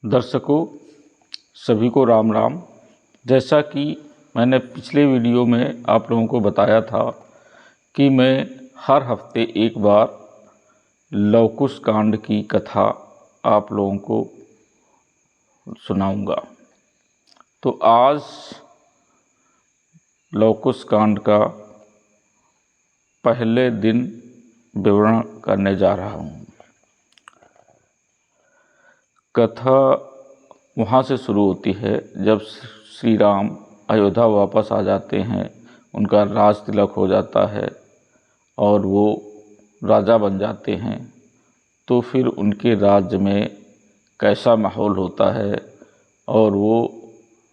दर्शकों सभी को राम राम। जैसा कि मैंने पिछले वीडियो में आप लोगों को बताया था कि मैं हर हफ्ते एक बार लव कुश कांड की कथा आप लोगों को सुनाऊंगा। तो आज लव कुश कांड का पहले दिन विवरण करने जा रहा हूँ। कथा वहाँ से शुरू होती है जब श्री राम अयोध्या वापस आ जाते हैं, उनका राज तिलक हो जाता है और वो राजा बन जाते हैं। तो फिर उनके राज्य में कैसा माहौल होता है और वो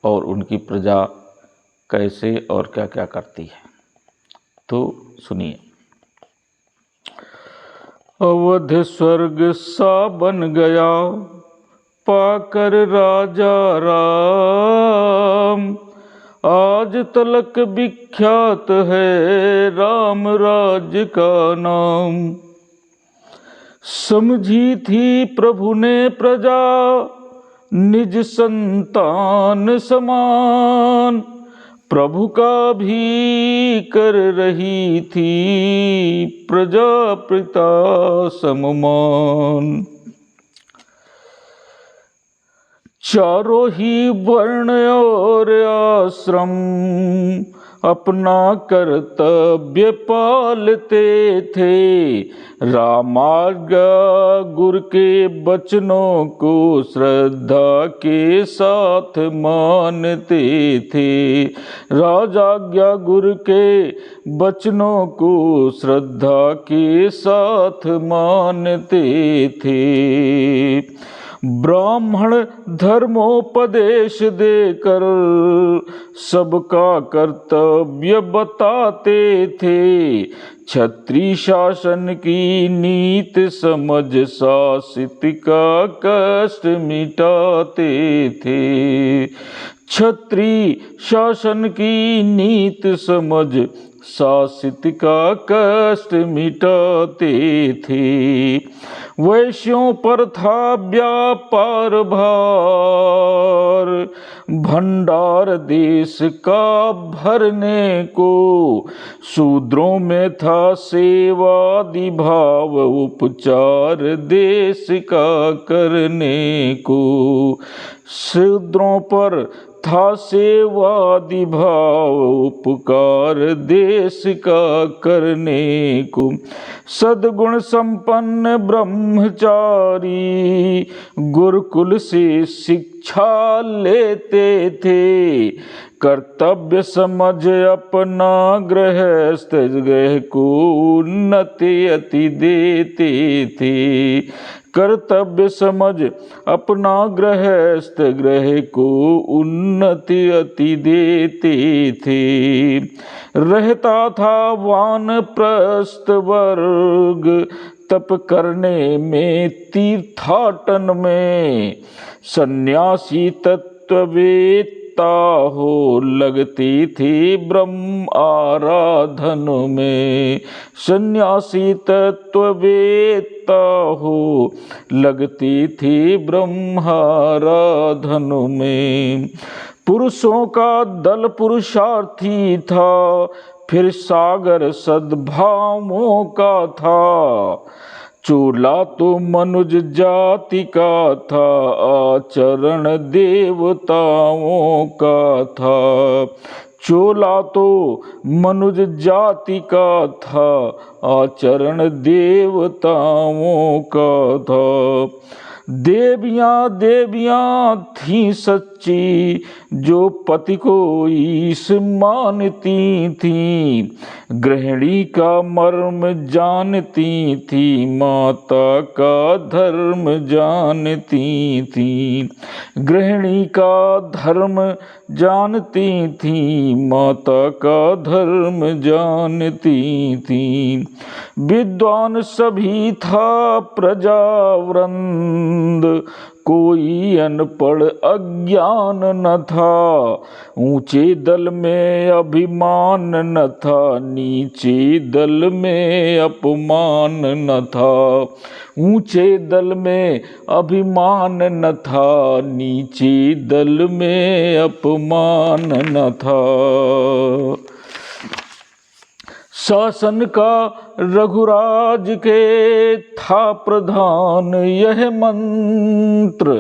और उनकी प्रजा कैसे और क्या क्या करती है, तो सुनिए। अवध स्वर्ग सा बन गया पाकर राजा राम, आज तलक विख्यात है राम राज्य का नाम। समझी थी प्रभु ने प्रजा निज संतान समान, प्रभु का भी कर रही थी प्रजा पिता सममान। चारों ही वर्ण और आश्रम अपना कर्तव्य पालते थे, रामाज्ञा गुरु के वचनों को श्रद्धा के साथ मानते थे। राजाज्ञा गुरु के वचनों को श्रद्धा के साथ मानते थे। ब्राह्मण धर्मोपदेश देकर सबका कर्तव्य बताते थे, क्षत्रिय शासन की नीति समझ शासित का कष्ट मिटाते थे। क्षत्रिय शासन की नीति समझ शासित का कष्ट मिटाते थे। वैश्यों पर था व्यापार भार, भंडार देश का भरने को, शूद्रों में था सेवादि भाव उपचार देश का करने को। शूद्रों पर था सेवादि भाव उपकार देश का करने को। सद्गुण संपन्न ब्रह्मचारी गुरुकुल से शिक्षा लेते थे, कर्तव्य समझ अपना गृहस्थ गृह को उन्नति अति देते थे। कर्तव्य समझ अपना गृहस्थ गृह को उन्नति अति देते थे। रहता था वानप्रस्थ वर्ग तप करने में तीर्थाटन में, सन्यासी तत्ववेत्ता हो लगती थी ब्रह्म आराधन में। सन्यासी तत्ववेत्ता हो लगती थी ब्रह्माराधन में। पुरुषों का दल पुरुषार्थी था, फिर सागर सद्भावों का था। चोला तो मनुज जाति का था, आचरण देवताओं का था। चोला तो मनुज जाति का था, आचरण देवताओं का था। देवियाँ देवियाँ थीं सच्ची, जो पति को ईश मानती थीं। गृहिणी का मर्म जानती थी, माता का धर्म जानती थी। गृहिणी का धर्म जानती थी, माता का धर्म जानती थी। विद्वान सभी था प्रजावृंद, कोई अनपढ़ अज्ञान न था, ऊंचे दल में अभिमान न था, नीचे दल में अपमान न था। ऊंचे दल में अभिमान न था, नीचे दल में अपमान न था। शासन का रघुराज के था प्रधान यह मंत्र,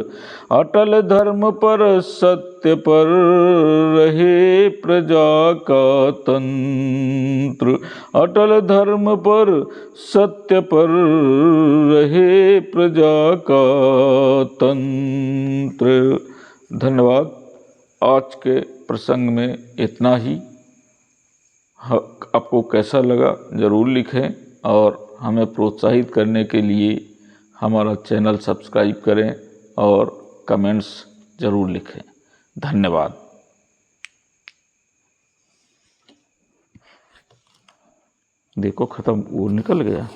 अटल धर्म पर सत्य पर रहे प्रजा का तंत्र। अटल धर्म पर सत्य पर रहे प्रजा का तंत्र। धन्यवाद। आज के प्रसंग में इतना ही। आपको कैसा लगा ज़रूर लिखें और हमें प्रोत्साहित करने के लिए हमारा चैनल सब्सक्राइब करें और कमेंट्स ज़रूर लिखें। धन्यवाद। देखो ख़त्म, वो निकल गया।